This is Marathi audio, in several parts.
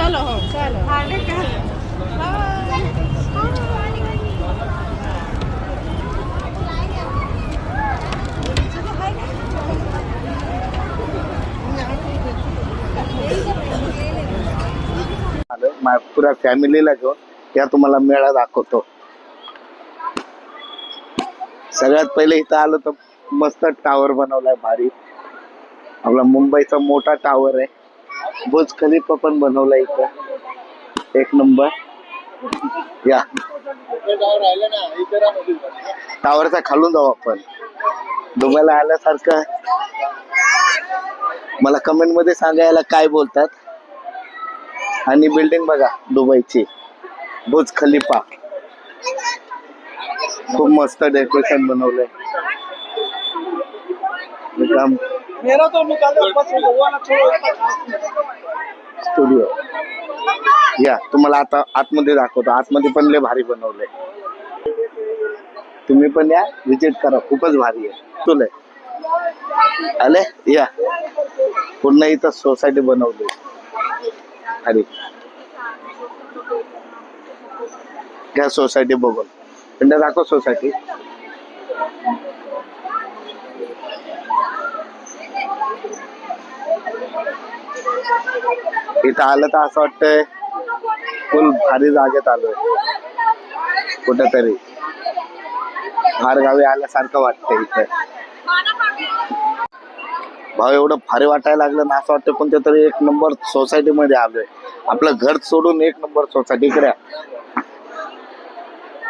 चलो हो चलो पुऱ्या फॅमिलीला घेऊन त्या तुम्हाला मेळा दाखवतो. सगळ्यात पहिले इथं आलो तर मस्त टावर बनवलाय भारी. आपला मुंबईचा मोठा टावर आहे. बुर्ज खलिफा पण बनवलाय इथं एक नंबर. या टावरचा खालून जाऊ आपण. दुबईला आल्यासारखं. मला कमेंट मध्ये सांगायला काय बोलतात. आणि बिल्डिंग बघा दुबईची बुर्ज खलिफा. खूप मस्त डेकोरेशन बनवलंय. स्टुडिओ. या तुम्हाला आता आतमध्ये दाखवतो. आतमध्ये पण लय भारी बनवलंय. तुम्ही पण या विजिट करा. खूपच भारी आहे. तुला आले या. पुन्हा इथं सोसायटी बनवली. अरे क्या सोसायटी बघून इंडिया दाखव सोसायटी. इथं आलं तर असं वाटतंय फुल भारी जागेत आलोय. कुठेतरी बाहेरगावी आल्यासारखं वाटतंय इथं. भाऊ एवढं भारी वाटायला लागलं ना असं वाटतं कोणत्या तरी एक नंबर सोसायटी मध्ये आलोय. आपलं घर सोडून एक नंबर सोसायटी. इकडे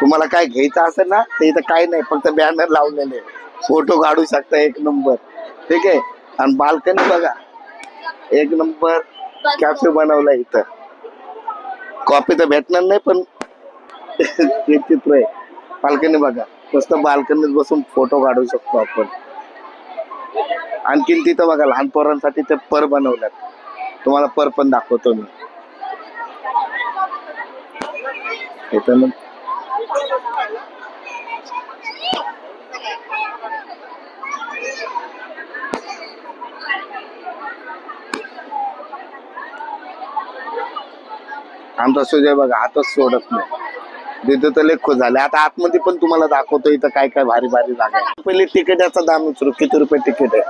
तुम्हाला काय घ्यायचं असेल ना तर इथं काही नाही फक्त बॅनर लावलेले. फोटो काढू शकता एक नंबर. ठीक आहे. आणि बाल्कनी बघा एक नंबर. कॅफे बनवलाय इथं. कॉफी तर भेटणार नाही पण चित्र आहे. बाल्कनी बघा मस्त. बाल्कनीत बसून फोटो काढू शकतो आपण. आणखीन तिथं बघा लहान पोरांसाठी ते पर बनवल्यात. तुम्हाला पर पण दाखवतो मी. इथं आमचा सुजय बघा हातच सोडत नाही. तिथं तर लय खुश झाले. आता आतमध्ये पण तुम्हाला दाखवतो इथं काय काय भारी भारी जागा आहे. पहिले तिकिटाचा दाम विचारू. किती रुपये तिकीट आहे.